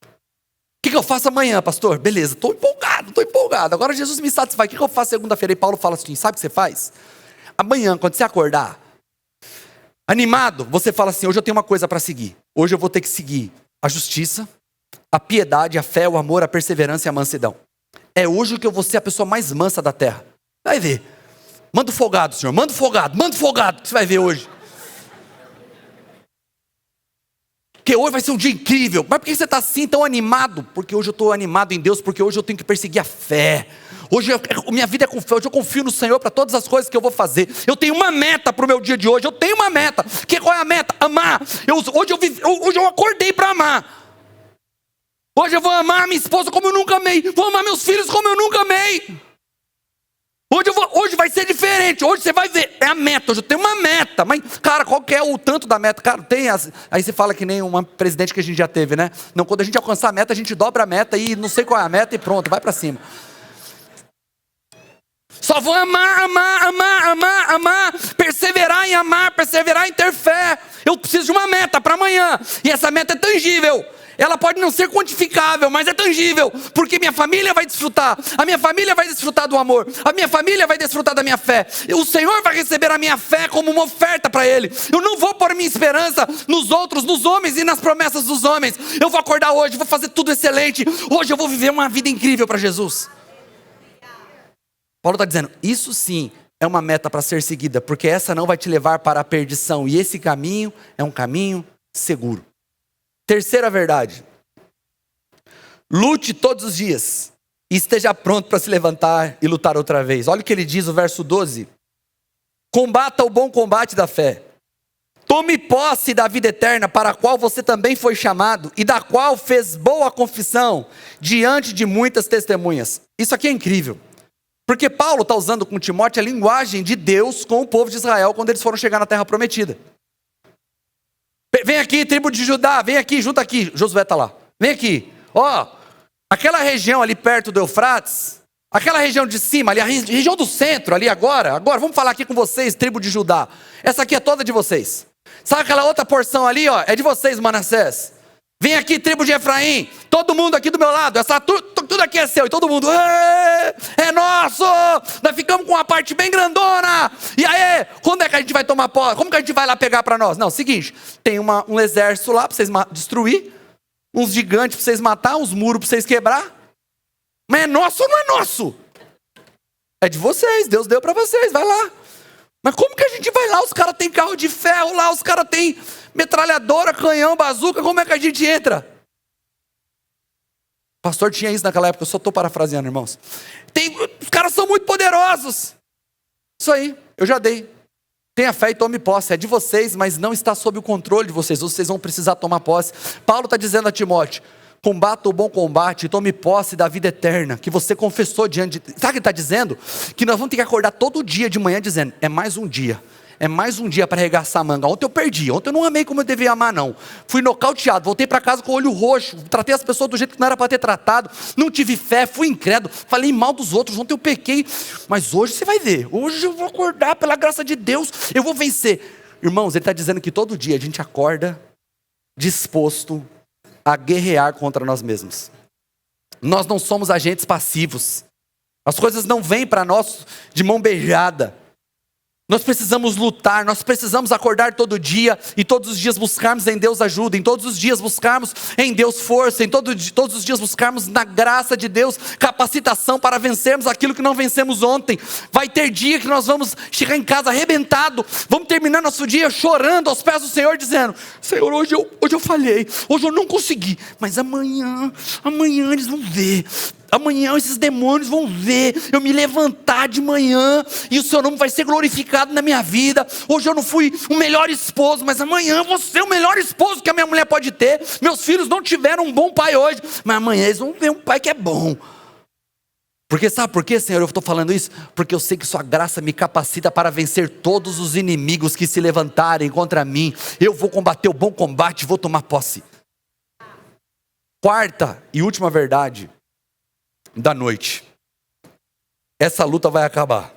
O que eu faço amanhã, pastor? Beleza, estou empolgado. Agora Jesus me satisfaz. O que eu faço segunda-feira? E Paulo fala assim, sabe o que você faz? Amanhã, quando você acordar, animado, você fala assim, hoje eu tenho uma coisa para seguir. Hoje eu vou ter que seguir a justiça, a piedade, a fé, o amor, a perseverança e a mansidão. É hoje que eu vou ser a pessoa mais mansa da terra. Vai ver. Manda o folgado, Senhor. Manda o folgado. Que você vai ver hoje. Porque hoje vai ser um dia incrível. Mas por que você está assim tão animado? Porque hoje eu estou animado em Deus. Porque hoje eu tenho que perseguir a fé. Hoje minha vida é com fé. Hoje eu confio no Senhor para todas as coisas que eu vou fazer. Eu tenho uma meta para o meu dia de hoje. Eu tenho uma meta. Qual é a meta? Amar. Hoje eu acordei para amar. Hoje eu vou amar minha esposa como eu nunca amei. Vou amar meus filhos como eu nunca amei. Hoje vai ser diferente. Hoje você vai ver. É a meta. Hoje eu tenho uma meta. Mas, cara, qual que é o tanto da meta? Cara, aí você fala que nem uma presidente que a gente já teve, né? Não, quando a gente alcançar a meta, a gente dobra a meta e não sei qual é a meta e pronto, vai pra cima. Só vou amar. Perseverar em ter fé. Eu preciso de uma meta para amanhã. E essa meta é tangível. Ela pode não ser quantificável, mas é tangível, porque minha família vai desfrutar, a minha família vai desfrutar do amor, a minha família vai desfrutar da minha fé, o Senhor vai receber a minha fé como uma oferta para Ele. Eu não vou pôr minha esperança nos outros, nos homens e nas promessas dos homens. Eu vou acordar hoje, vou fazer tudo excelente, hoje eu vou viver uma vida incrível para Jesus. Paulo está dizendo, isso sim é uma meta para ser seguida, porque essa não vai te levar para a perdição, e esse caminho é um caminho seguro. Terceira verdade, lute todos os dias e esteja pronto para se levantar e lutar outra vez. Olha o que ele diz no verso 12. Combata o bom combate da fé. Tome posse da vida eterna para a qual você também foi chamado e da qual fez boa confissão diante de muitas testemunhas. Isso aqui é incrível, porque Paulo está usando com Timóteo a linguagem de Deus com o povo de Israel quando eles foram chegar na terra prometida. Vem aqui, tribo de Judá, vem aqui, junta aqui. Josué está lá. Vem aqui. Aquela região ali perto do Eufrates, aquela região de cima, ali, a região do centro, ali agora, vamos falar aqui com vocês, tribo de Judá. Essa aqui é toda de vocês. Sabe aquela outra porção ali, é de vocês, Manassés. Vem aqui, tribo de Efraim, todo mundo aqui do meu lado, tudo aqui é seu, e todo mundo, é nosso, nós ficamos com uma parte bem grandona, e aí, quando é que a gente vai tomar posse? Como que a gente vai lá pegar para nós? Não, seguinte, tem um exército lá para vocês destruir, uns gigantes para vocês matar, uns muros para vocês quebrar, mas é nosso ou não é nosso? É de vocês, Deus deu para vocês, vai lá. Mas como que a gente vai lá? Os caras têm carro de ferro lá, os caras têm metralhadora, canhão, bazuca, como é que a gente entra? O pastor tinha isso naquela época, eu só estou parafraseando, irmãos. Os caras são muito poderosos. Isso aí, eu já dei. Tenha fé e tome posse, é de vocês, mas não está sob o controle de vocês, vocês vão precisar tomar posse. Paulo está dizendo a Timóteo, combata o bom combate, tome posse da vida eterna, que você confessou diante de... Sabe o que ele está dizendo? Que nós vamos ter que acordar todo dia de manhã dizendo, é mais um dia para arregaçar a manga. Ontem eu perdi, ontem eu não amei como eu devia amar não. Fui nocauteado, voltei para casa com o olho roxo, tratei as pessoas do jeito que não era para ter tratado, não tive fé, fui incrédulo, falei mal dos outros, ontem eu pequei, mas hoje você vai ver, hoje eu vou acordar pela graça de Deus, eu vou vencer. Irmãos, ele está dizendo que todo dia a gente acorda disposto a guerrear contra nós mesmos. Nós não somos agentes passivos. As coisas não vêm para nós de mão beijada. Nós precisamos lutar, nós precisamos acordar todo dia e todos os dias buscarmos em Deus ajuda, em todos os dias buscarmos em Deus força, em todos os dias buscarmos na graça de Deus capacitação para vencermos aquilo que não vencemos ontem. Vai ter dia que nós vamos chegar em casa arrebentado, vamos terminar nosso dia chorando aos pés do Senhor, dizendo: Senhor, hoje eu falhei, hoje eu não consegui, mas amanhã eles vão ver. Amanhã esses demônios vão ver eu me levantar de manhã e o seu nome vai ser glorificado na minha vida. Hoje eu não fui o melhor esposo, mas amanhã eu vou ser o melhor esposo que a minha mulher pode ter. Meus filhos não tiveram um bom pai hoje, mas amanhã eles vão ver um pai que é bom. Porque sabe por quê, Senhor, eu estou falando isso? Porque eu sei que sua graça me capacita para vencer todos os inimigos que se levantarem contra mim. Eu vou combater o bom combate, vou tomar posse. Quarta e última verdade da noite: essa luta vai acabar.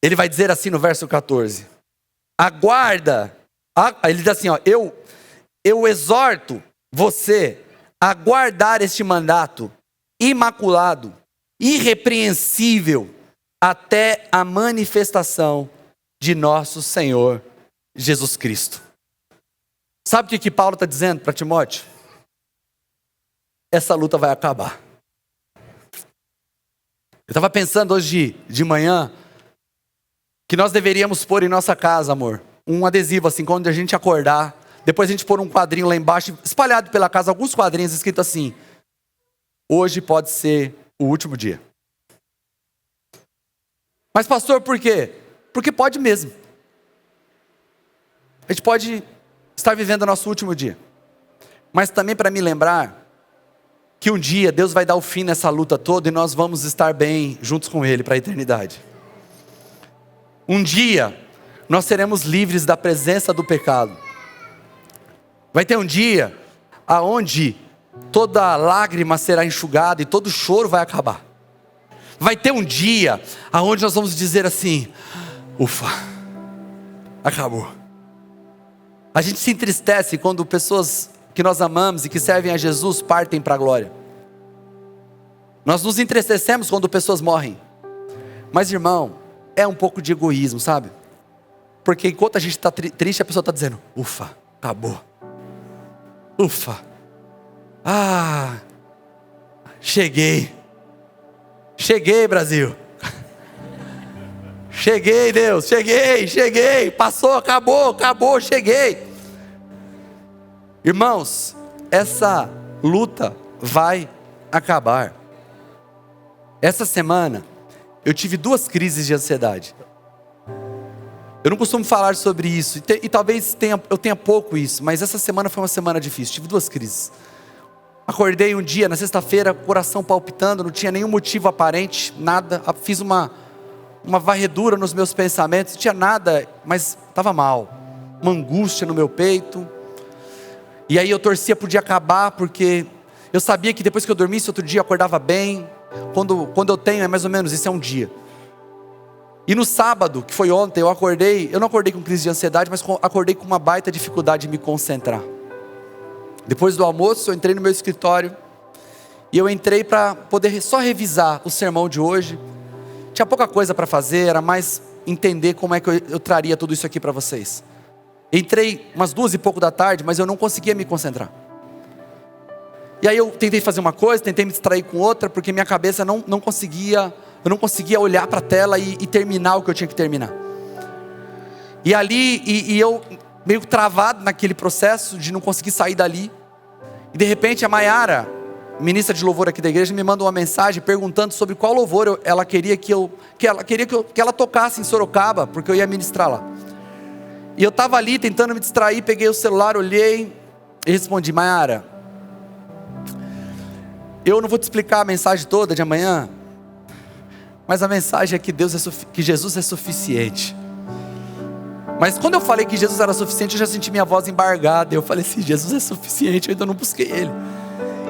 Ele vai dizer assim no verso 14: aguarda. Ele diz assim, ó, eu exorto você a guardar este mandato imaculado, irrepreensível, até a manifestação de nosso Senhor Jesus Cristo. Sabe o que Paulo está dizendo para Timóteo? Essa luta vai acabar. Eu estava pensando hoje de manhã que nós deveríamos pôr em nossa casa, amor, um adesivo assim, quando a gente acordar, depois a gente pôr um quadrinho lá embaixo, espalhado pela casa, alguns quadrinhos escrito assim: hoje pode ser o último dia. Mas pastor, por quê? Porque pode mesmo. A gente pode estar vivendo o nosso último dia, mas também para me lembrar que um dia Deus vai dar o fim nessa luta toda e nós vamos estar bem juntos com Ele para a eternidade. Um dia nós seremos livres da presença do pecado. Vai ter um dia aonde toda lágrima será enxugada e todo choro vai acabar. Vai ter um dia aonde nós vamos dizer assim: ufa, acabou. A gente se entristece quando pessoas que nós amamos e que servem a Jesus partem para a glória. Nós nos entristecemos quando pessoas morrem. Mas irmão, é um pouco de egoísmo, sabe? Porque enquanto a gente está triste, a pessoa está dizendo: ufa, acabou. Ufa. Cheguei. Cheguei, Brasil. Cheguei, Deus, cheguei. Passou, acabou, cheguei. Irmãos, essa luta vai acabar. Essa semana eu tive 2 crises de ansiedade. Eu não costumo falar sobre isso, e talvez eu tenha pouco isso, mas essa semana foi uma semana difícil, tive 2 crises. Acordei um dia, na sexta-feira, coração palpitando, não tinha nenhum motivo aparente, nada. Fiz uma varredura nos meus pensamentos, não tinha nada, mas estava mal. Uma angústia no meu peito. E aí eu torcia para o dia acabar, porque eu sabia que depois que eu dormisse, outro dia eu acordava bem. Quando eu tenho, é mais ou menos, isso é um dia. E no sábado, que foi ontem, eu não acordei com crise de ansiedade, mas acordei com uma baita dificuldade de me concentrar. Depois do almoço, eu entrei no meu escritório, e eu entrei para poder só revisar o sermão de hoje. Tinha pouca coisa para fazer, era mais entender como é que eu traria tudo isso aqui para vocês. Entrei umas 2 e pouco da tarde, mas eu não conseguia me concentrar. E aí eu tentei fazer uma coisa, tentei me distrair com outra, porque minha cabeça não conseguia, eu não conseguia olhar para a tela e terminar o que eu tinha que terminar. E ali, eu meio travado naquele processo de não conseguir sair dali. E de repente a Maiara, ministra de louvor aqui da igreja, me manda uma mensagem perguntando sobre qual louvor ela queria que ela tocasse em Sorocaba, porque eu ia ministrar lá. E eu estava ali tentando me distrair, peguei o celular, olhei e respondi: Maiara, eu não vou te explicar a mensagem toda de amanhã, mas a mensagem é que Jesus é suficiente. Mas quando eu falei que Jesus era suficiente, eu já senti minha voz embargada. Eu falei assim: Jesus é suficiente, eu ainda não busquei Ele.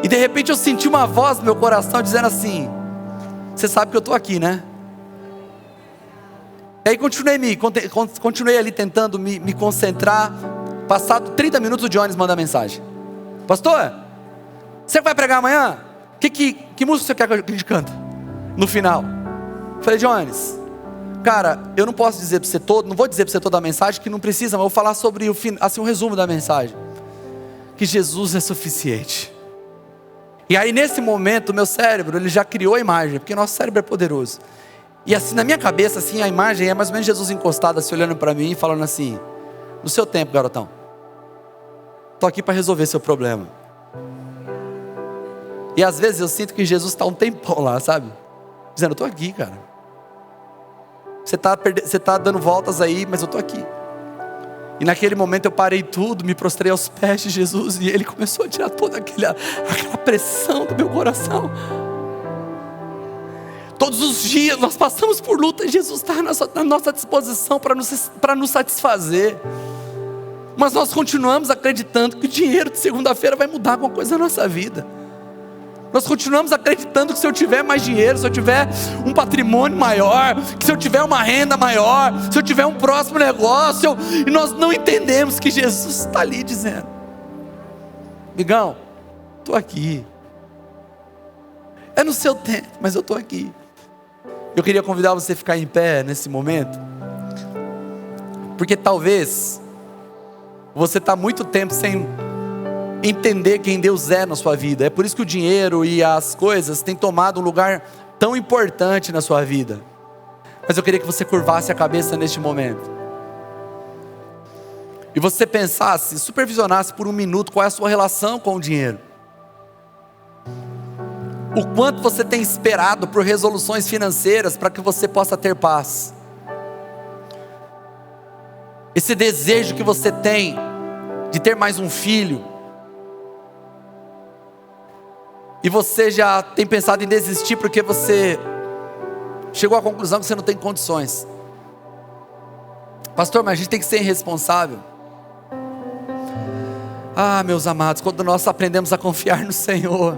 E de repente eu senti uma voz no meu coração dizendo assim: você sabe que eu estou aqui, né? E aí continuei ali tentando me concentrar. Passado 30 minutos, o Jones manda a mensagem: pastor, você vai pregar amanhã? Que música você quer que a gente canta no final? Eu falei: Jones, Cara, eu não posso dizer para você todo, não vou dizer para você toda a mensagem, que não precisa, mas eu vou falar sobre assim, um resumo da mensagem. Que Jesus é suficiente. E aí nesse momento, o meu cérebro, ele já criou a imagem, porque nosso cérebro é poderoso. E assim, na minha cabeça, assim, a imagem é mais ou menos Jesus encostado, assim, olhando para mim e falando assim: no seu tempo, garotão. Estou aqui para resolver seu problema. E às vezes eu sinto que Jesus está um tempão lá, sabe? Dizendo: eu estou aqui, cara. Você tá dando voltas aí, mas eu estou aqui. E naquele momento eu parei tudo, me prostrei aos pés de Jesus, e Ele começou a tirar toda aquela pressão do meu coração. Todos os dias nós passamos por luta, e Jesus está na nossa disposição para nos satisfazer. Mas nós continuamos acreditando que o dinheiro de segunda-feira vai mudar alguma coisa na nossa vida. Nós continuamos acreditando que se eu tiver mais dinheiro, se eu tiver um patrimônio maior, que se eu tiver uma renda maior, se eu tiver um próximo negócio, e nós não entendemos que Jesus está ali dizendo: amigão, estou aqui. É no seu tempo, mas eu estou aqui. Eu queria convidar você a ficar em pé nesse momento, porque talvez você está muito tempo sem entender quem Deus é na sua vida. É por isso que o dinheiro e as coisas têm tomado um lugar tão importante na sua vida. Mas eu queria que você curvasse a cabeça neste momento, e você pensasse, supervisionasse por um minuto qual é a sua relação com o dinheiro. O quanto você tem esperado por resoluções financeiras para que você possa ter paz. Esse desejo que você tem de ter mais um filho, e você já tem pensado em desistir porque você chegou à conclusão que você não tem condições. Pastor, mas a gente tem que ser irresponsável. Ah, meus amados, quando nós aprendemos a confiar no Senhor,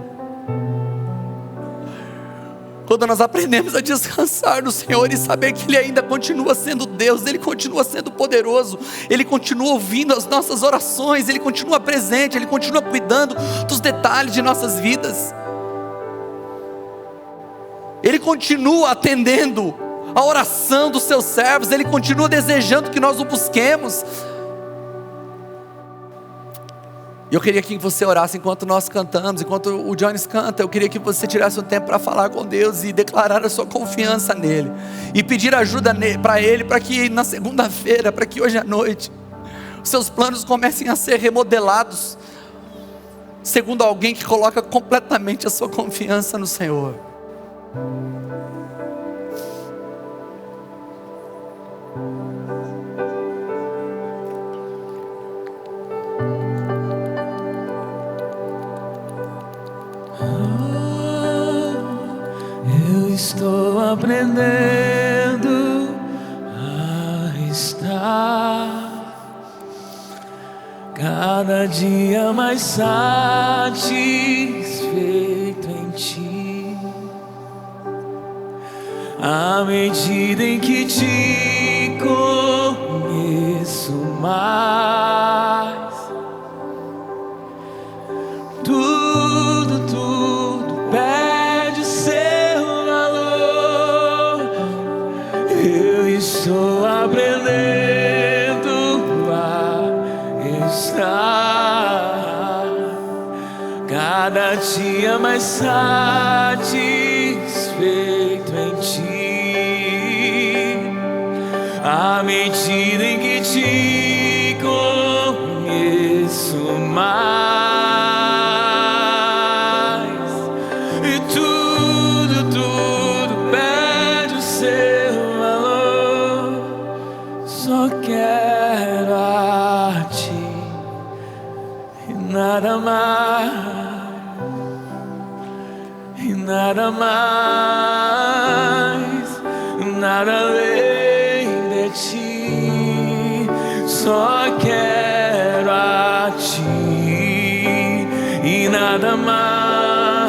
quando nós aprendemos a descansar no Senhor e saber que Ele ainda continua sendo Deus, Ele continua sendo poderoso, Ele continua ouvindo as nossas orações, Ele continua presente, Ele continua cuidando dos detalhes de nossas vidas, Ele continua atendendo a oração dos seus servos, Ele continua desejando que nós o busquemos. E eu queria que você orasse enquanto nós cantamos, enquanto o Jones canta. Eu queria que você tirasse um tempo para falar com Deus e declarar a sua confiança nele, e pedir ajuda para Ele, para que na segunda-feira, para que hoje à noite, os seus planos comecem a ser remodelados, segundo alguém que coloca completamente a sua confiança no Senhor. Eu estou aprendendo a estar cada dia mais satisfeito em Ti, à medida em que Te conheço mais. Tudo perde seu valor. Eu estou aprendendo a estar cada dia mais satisfeito em Ti, à medida em que Te conheço mais. Quero a Ti e nada mais, e nada mais, nada além de Ti. Só quero a Ti e nada mais,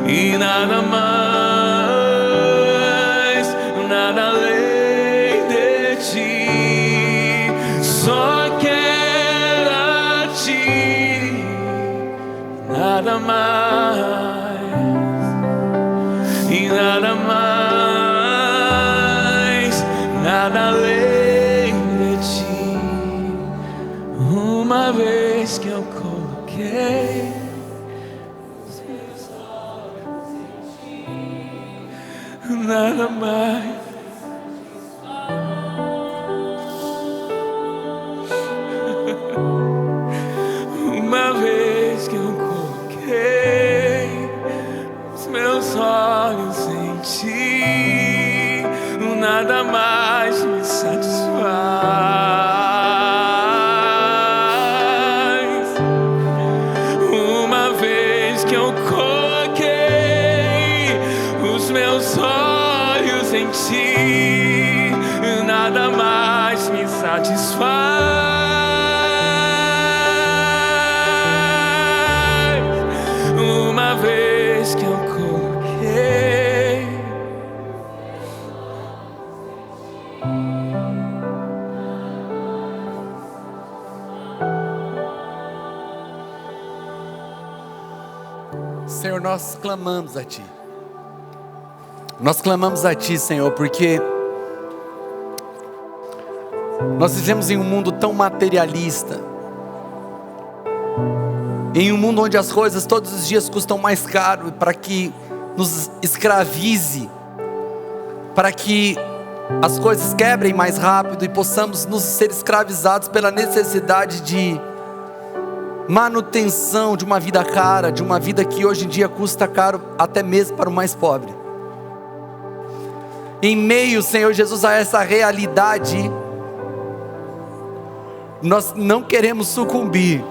e nada mais, nada além. Só quero a Ti, nada mais, e nada mais, nada mais. Uma vez que eu coloquei os meus olhos em ti, nada mais me satisfaz. Uma vez que eu coloquei os meus olhos em ti, nada mais me satisfaz. Uma vez que eu coloquei, Senhor, nós clamamos a Ti. Nós clamamos a Ti, Senhor, porque nós vivemos em um mundo tão materialista, em um mundo onde as coisas todos os dias custam mais caro, para que nos escravize, para que as coisas quebrem mais rápido e possamos nos ser escravizados pela necessidade de manutenção de uma vida cara, de uma vida que hoje em dia custa caro até mesmo para o mais pobre. Em meio, Senhor Jesus, a essa realidade, nós não queremos sucumbir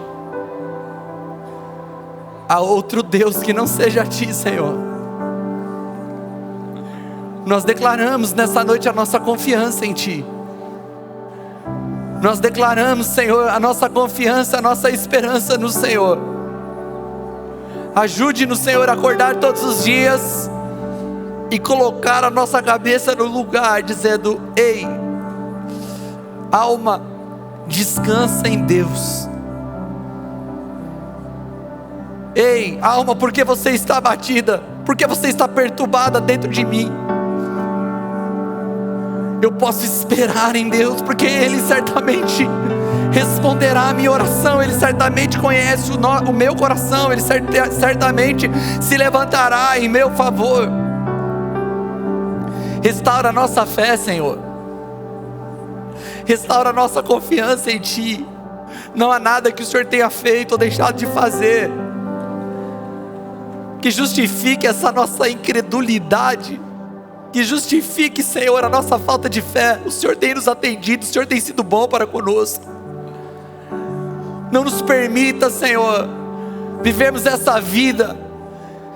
a outro Deus que não seja a Ti, Senhor. Nós declaramos nessa noite a nossa confiança em Ti. Nós declaramos, Senhor, a nossa confiança, a nossa esperança no Senhor. Ajude-nos, Senhor, a acordar todos os dias e colocar a nossa cabeça no lugar, dizendo: ei, alma, descansa em Deus. Ei, alma, por que você está abatida? Por que você está perturbada dentro de mim? Eu posso esperar em Deus, porque Ele certamente responderá a minha oração. Ele certamente conhece o meu coração. Ele certamente se levantará em meu favor. Restaura a nossa fé, Senhor. Restaura a nossa confiança em Ti. Não há nada que o Senhor tenha feito ou deixado de fazer que justifique essa nossa incredulidade, que justifique, Senhor, a nossa falta de fé. O Senhor tem nos atendido, o Senhor tem sido bom para conosco. Não nos permita, Senhor, vivermos essa vida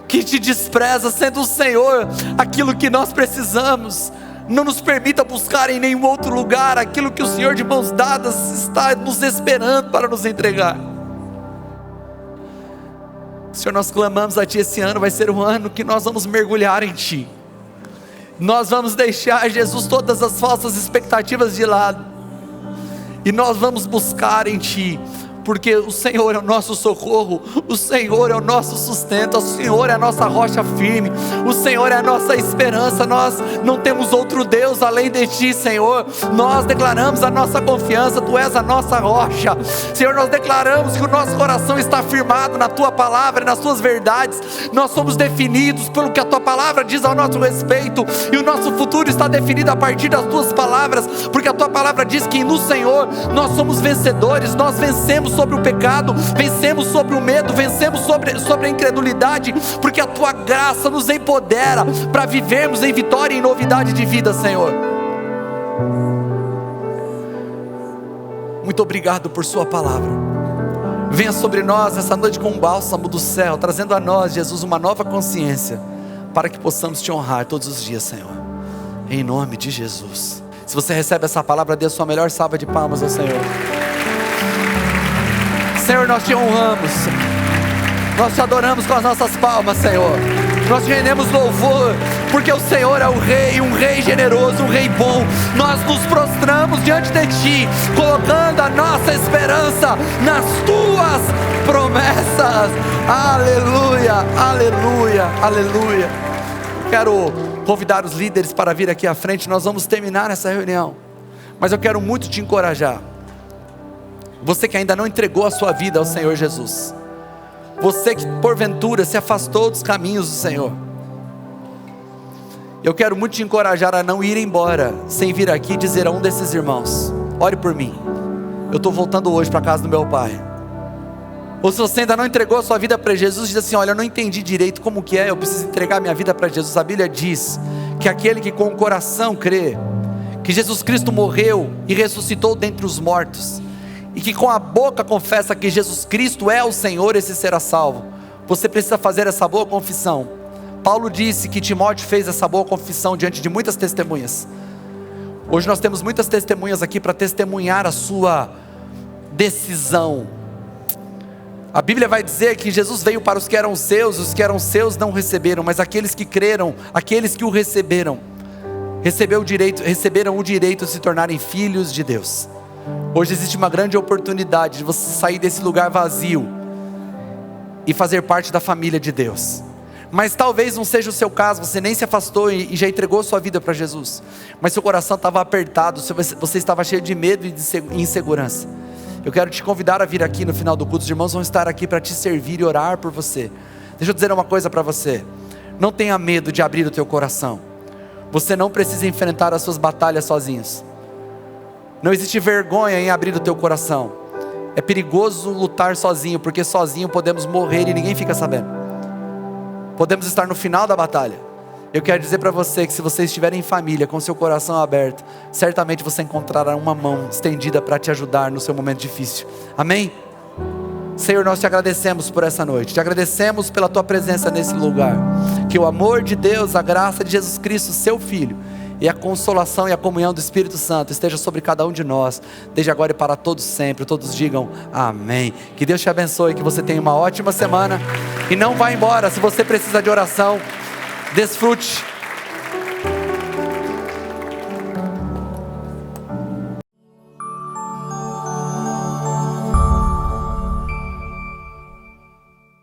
que Te despreza, sendo o Senhor aquilo que nós precisamos. Não nos permita buscar em nenhum outro lugar aquilo que o Senhor de mãos dadas está nos esperando para nos entregar. Senhor, nós clamamos a Ti. Esse ano vai ser um ano que nós vamos mergulhar em Ti. Nós vamos deixar, Jesus, todas as falsas expectativas de lado, e nós vamos buscar em Ti, porque o Senhor é o nosso socorro, o Senhor é o nosso sustento, o Senhor é a nossa rocha firme, o Senhor é a nossa esperança. Nós não temos outro Deus além de Ti, Senhor. Nós declaramos a nossa confiança, Tu és a nossa rocha, Senhor. Nós declaramos que o nosso coração está firmado na Tua palavra e nas Tuas verdades. Nós somos definidos pelo que a Tua palavra diz ao nosso respeito, e o nosso futuro está definido a partir das Tuas palavras, porque a Tua palavra diz que no Senhor nós somos vencedores. Nós vencemos sobre o pecado, vencemos sobre o medo, vencemos sobre a incredulidade, porque a Tua graça nos empodera para vivermos em vitória e em novidade de vida, Senhor. Muito obrigado por Sua palavra. Venha sobre nós essa noite com um bálsamo do céu, trazendo a nós, Jesus, uma nova consciência, para que possamos Te honrar todos os dias, Senhor, em nome de Jesus. Se você recebe essa palavra, dê a sua melhor salva de palmas ao Senhor. Senhor, nós Te honramos, nós Te adoramos com as nossas palmas, Senhor. Nós Te rendemos louvor, porque o Senhor é o Rei, um Rei generoso, um Rei bom. Nós nos prostramos diante de Ti, colocando a nossa esperança nas Tuas promessas. Aleluia, aleluia, aleluia. Quero convidar os líderes para vir aqui à frente. Nós vamos terminar essa reunião, mas eu quero muito te encorajar. Você que ainda não entregou a sua vida ao Senhor Jesus, você que porventura se afastou dos caminhos do Senhor, Eu quero muito te encorajar a não ir embora sem vir aqui dizer a um desses irmãos: ore por mim, eu estou voltando hoje para a casa do meu pai. Ou se você ainda não entregou a sua vida para Jesus, diz assim: olha, eu não entendi direito como que é, eu preciso entregar minha vida para Jesus. A Bíblia diz que aquele que com o coração crê que Jesus Cristo morreu e ressuscitou dentre os mortos, e que com a boca confessa que Jesus Cristo é o Senhor, esse será salvo. Você precisa fazer essa boa confissão. Paulo disse que Timóteo fez essa boa confissão diante de muitas testemunhas. Hoje nós temos muitas testemunhas aqui para testemunhar a sua decisão. A Bíblia vai dizer que Jesus veio para os que eram seus, os que eram seus não receberam, mas aqueles que creram, aqueles que o receberam, receberam o direito de se tornarem filhos de Deus. Hoje existe uma grande oportunidade de você sair desse lugar vazio e fazer parte da família de Deus. Mas talvez não seja o seu caso, você nem se afastou e já entregou sua vida para Jesus, mas seu coração estava apertado, você estava cheio de medo e de insegurança. Eu quero te convidar a vir aqui no final do culto. Os irmãos vão estar aqui para te servir e orar por você. Deixa eu dizer uma coisa para você: não tenha medo de abrir o teu coração. Você não precisa enfrentar as suas batalhas sozinhos. Não existe vergonha em abrir o teu coração. É perigoso lutar sozinho, porque sozinho podemos morrer e ninguém fica sabendo. Podemos estar no final da batalha. Eu quero dizer para você que se você estiver em família, com seu coração aberto, certamente você encontrará uma mão estendida para te ajudar no seu momento difícil. Amém? Senhor, nós te agradecemos por essa noite, te agradecemos pela tua presença nesse lugar. Que o amor de Deus, a graça de Jesus Cristo, seu Filho, e a consolação e a comunhão do Espírito Santo esteja sobre cada um de nós, desde agora e para todos sempre. Todos digam amém. Que Deus te abençoe, que você tenha uma ótima semana, e não vá embora. Se você precisa de oração, desfrute